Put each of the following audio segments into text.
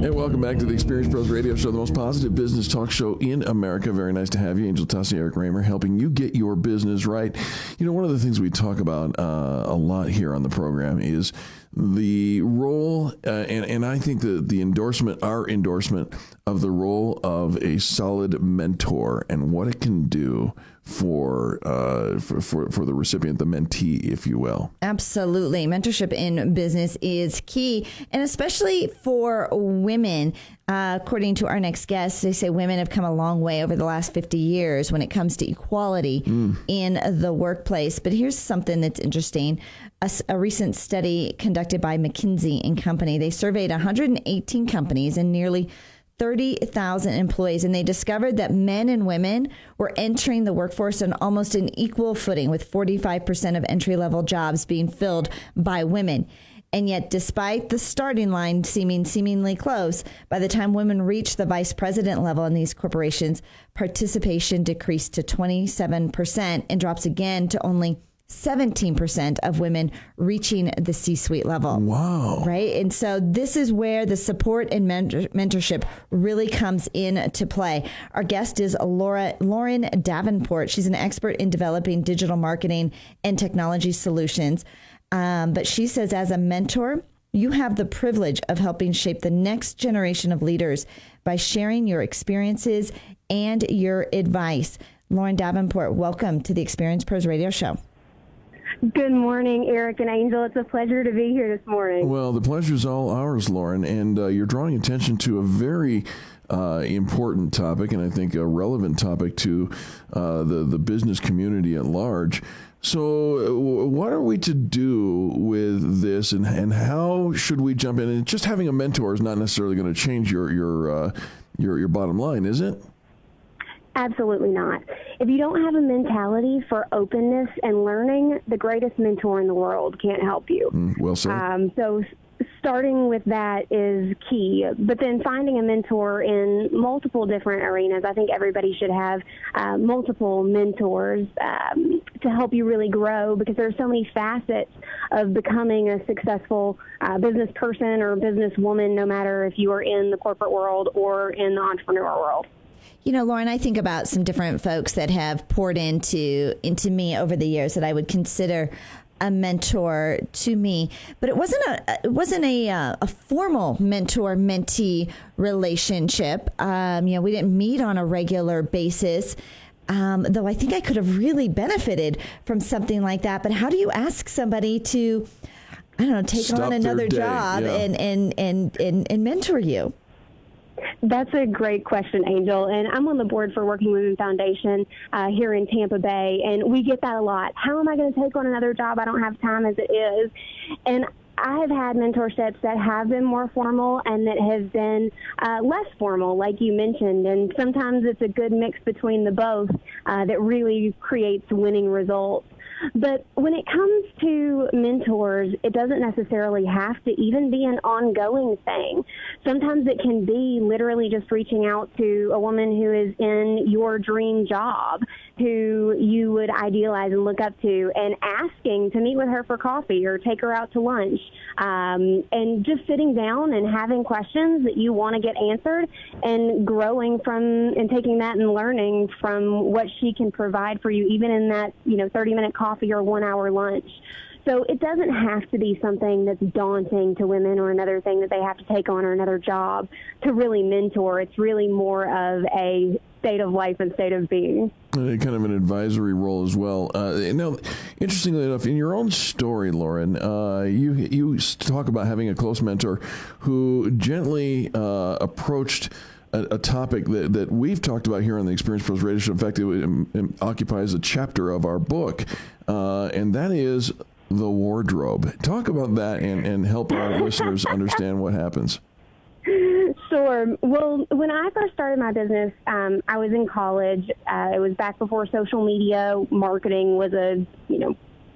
Hey, welcome back to the Experience Pros Radio Show, the most positive business talk show in America. Very nice to have you. Angel Tussie, Eric Raymer, helping you get your business right. You know, one of the things we talk about a lot here on the program is the role, and I think our endorsement of the role of a solid mentor and what it can do for the recipient, the mentee, if you will. Absolutely. Mentorship in business is key, and especially for women. According to our next guest, they say women have come a long way over the last 50 years when it comes to equality in the workplace. But here's something that's interesting. A recent study conducted by McKinsey & Company, they surveyed 118 companies and nearly 30,000 employees, and they discovered that men and women were entering the workforce on almost an equal footing, with 45% of entry-level jobs being filled by women. And yet, despite the starting line seemingly close, by the time women reach the vice president level in these corporations, participation decreased to 27% and drops again to only 17% of women reaching the C-suite level. Wow. Right? And so this is where the support and mentorship really comes into play. Our guest is Lauren Davenport. She's an expert in developing digital marketing and technology solutions. But she says, as a mentor, you have the privilege of helping shape the next generation of leaders by sharing your experiences and your advice. Lauren Davenport, welcome to the Experience Pros Radio Show. Good morning, Eric and Angel. It's a pleasure to be here this morning. Well, the pleasure's all ours, Lauren, and you're drawing attention to a very important topic, and I think a relevant topic to the business community at large. So what are we to do with this, and how should we jump in? And just having a mentor is not necessarily going to change your bottom line, is it? Absolutely not. If you don't have a mentality for openness and learning, the greatest mentor in the world can't help you. Well said. So starting with that is key. But then finding a mentor in multiple different arenas. I think everybody should have multiple mentors to help you really grow, because there are so many facets of becoming a successful business person or businesswoman, no matter if you are in the corporate world or in the entrepreneur world. You know, Lauren, I think about some different folks that have poured into me over the years that I would consider a mentor to me, but it wasn't a formal mentor-mentee relationship. We didn't meet on a regular basis, though I think I could have really benefited from something like that. But how do you ask somebody to, take on another job and mentor you? That's a great question, Angel. And I'm on the board for Working Women Foundation here in Tampa Bay, and we get that a lot. How am I going to take on another job? I don't have time as it is. And I have had mentorships that have been more formal and that have been less formal, like you mentioned. And sometimes it's a good mix between the both that really creates winning results. But when it comes to mentors, it doesn't necessarily have to even be an ongoing thing. Sometimes it can be literally just reaching out to a woman who is in your dream job, who you would idealize and look up to, and asking to meet with her for coffee or take her out to lunch, and just sitting down and having questions that you want to get answered, and growing from and taking that and learning from what she can provide for you, even in that 30-minute coffee or 1 hour lunch. So it doesn't have to be something that's daunting to women or another thing that they have to take on or another job to really mentor. It's really more of a state of life and state of being. Kind of an advisory role as well. Now, interestingly enough, in your own story, Lauren, you talk about having a close mentor who gently approached a topic that we've talked about here on the Experience Pros Radio Show. In fact, it occupies a chapter of our book, and that is the wardrobe. Talk about that and help our listeners understand what happens. Sure. Well, when I first started my business, I was in college. It was back before social media. Marketing was a,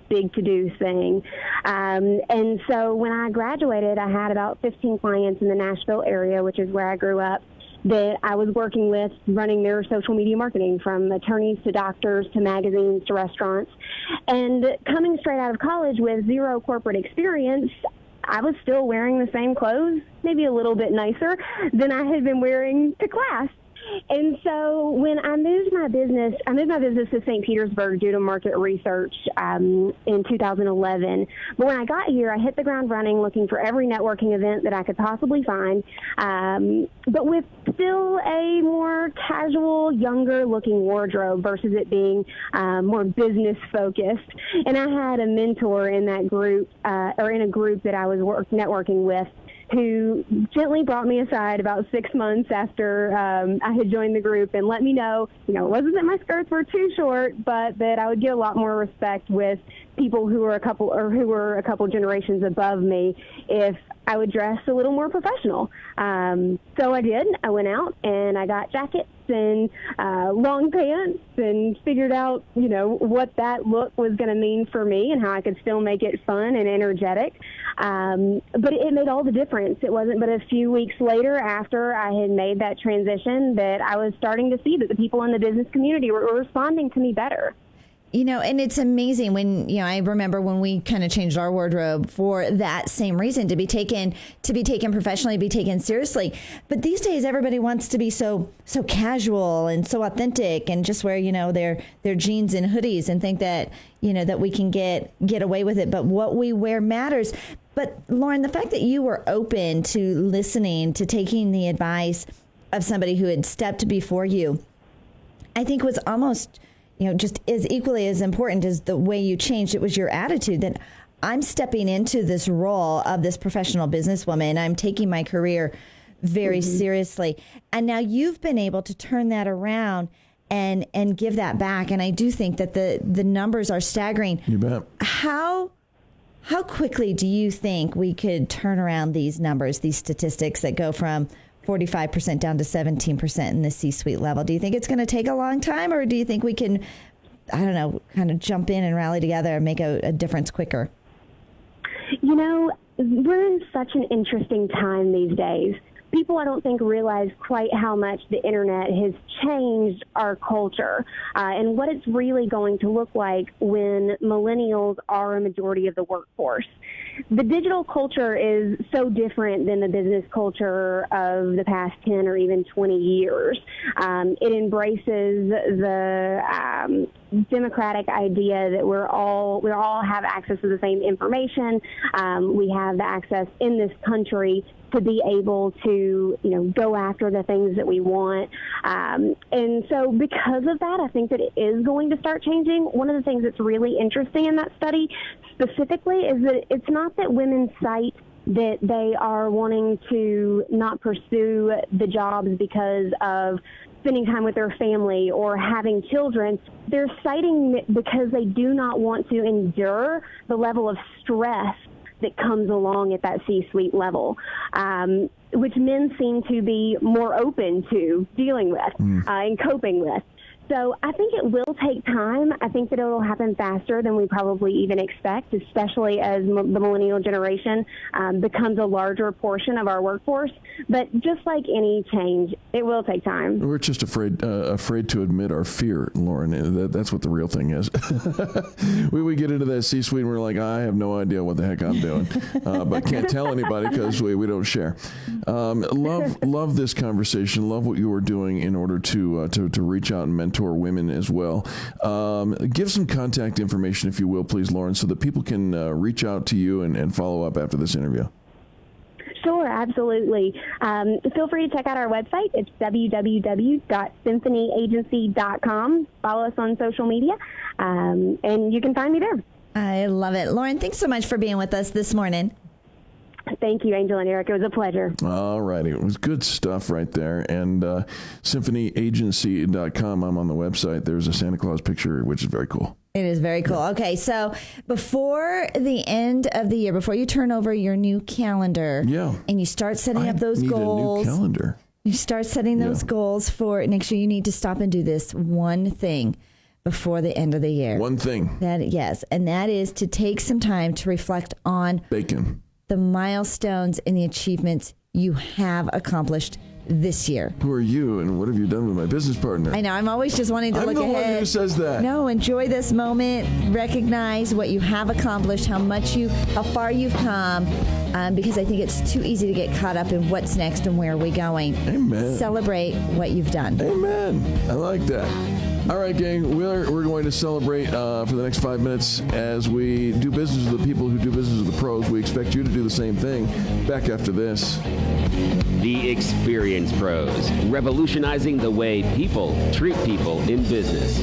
big to-do thing. And so when I graduated, I had about 15 clients in the Nashville area, which is where I grew up, that I was working with, running their social media marketing, from attorneys to doctors to magazines to restaurants. And coming straight out of college with zero corporate experience, I was still wearing the same clothes, maybe a little bit nicer than I had been wearing to class. And so when I moved my business to St. Petersburg due to market research in 2011. But when I got here, I hit the ground running looking for every networking event that I could possibly find, but with still a more casual, younger-looking wardrobe versus it being more business-focused. And I had a mentor in that group, or in a group that I was networking with, who gently brought me aside about 6 months after I had joined the group and let me know, it wasn't that my skirts were too short, but that I would get a lot more respect with people who were a couple generations above me if I would dress a little more professional. So I did. I went out and I got jackets and long pants and figured out, what that look was going to mean for me and how I could still make it fun and energetic. But it made all the difference. It wasn't but a few weeks later after I had made that transition that I was starting to see that the people in the business community were responding to me better. And it's amazing when, I remember when we kind of changed our wardrobe for that same reason, to be taken professionally, be taken seriously. But these days, everybody wants to be so casual and so authentic and just wear, their jeans and hoodies and think that, that we can get away with it. But what we wear matters. But Lauren, the fact that you were open to listening, to taking the advice of somebody who had stepped before you, I think was almost, just as equally as important as the way you changed. It was your attitude that I'm stepping into this role of this professional businesswoman. I'm taking my career very seriously. And now you've been able to turn that around and give that back. And I do think that the numbers are staggering. You bet. How quickly do you think we could turn around these numbers, these statistics that go from 45% down to 17% in the C-suite level? Do you think it's going to take a long time, or do you think we can, kind of jump in and rally together and make a difference quicker? We're in such an interesting time these days. People, I don't think, realize quite how much the internet has changed our culture and what it's really going to look like when millennials are a majority of the workforce. The digital culture is so different than the business culture of the past 10 or even 20 years. It embraces the democratic idea that we all have access to the same information. We have the access in this country to be able to, go after the things that we want. And so because of that, I think that it is going to start changing. One of the things that's really interesting in that study specifically is that it's not that women cite that they are wanting to not pursue the jobs because of spending time with their family or having children. They're citing it because they do not want to endure the level of stress that comes along at that C-suite level, which men seem to be more open to dealing with and coping with. So I think it will take time. I think that it will happen faster than we probably even expect, especially as the millennial generation becomes a larger portion of our workforce. But just like any change, it will take time. We're just afraid to admit our fear, Lauren. That's what the real thing is. we get into that C-suite and we're like, I have no idea what the heck I'm doing, but can't tell anybody because we don't share. Love this conversation. Love what you are doing in order to reach out and mentor women as well. Give some contact information, if you will, please, Lauren, so that people can reach out to you and follow up after this interview. Sure, absolutely. Feel free to check out our website. It's www.symphonyagency.com. Follow us on social media, and you can find me there. I love it. Lauren, thanks so much for being with us this morning. Thank you, Angel and Eric. It was a pleasure. All righty. It was good stuff right there. And symphonyagency.com, I'm on the website. There's a Santa Claus picture, which is very cool. It is very cool. Okay, so before the end of the year, before you turn over your new calendar and you start setting up those goals. A new calendar. You start setting those goals for next year, you need to stop and do this one thing before the end of the year. One thing. And that is to take some time to reflect on bacon. The milestones and the achievements you have accomplished this year. Who are you, and what have you done with my business partner? I know. I'm always just wanting to I'm look the ahead. one who says that. No, enjoy this moment. Recognize what you have accomplished, how far you've come, because I think it's too easy to get caught up in what's next and where are we going. Amen. Celebrate what you've done. Amen. I like that. All right, gang, we're going to celebrate for the next 5 minutes as we do business with the people who do business with the pros. We expect you to do the same thing. Back after this. The Experience Pros, revolutionizing the way people treat people in business.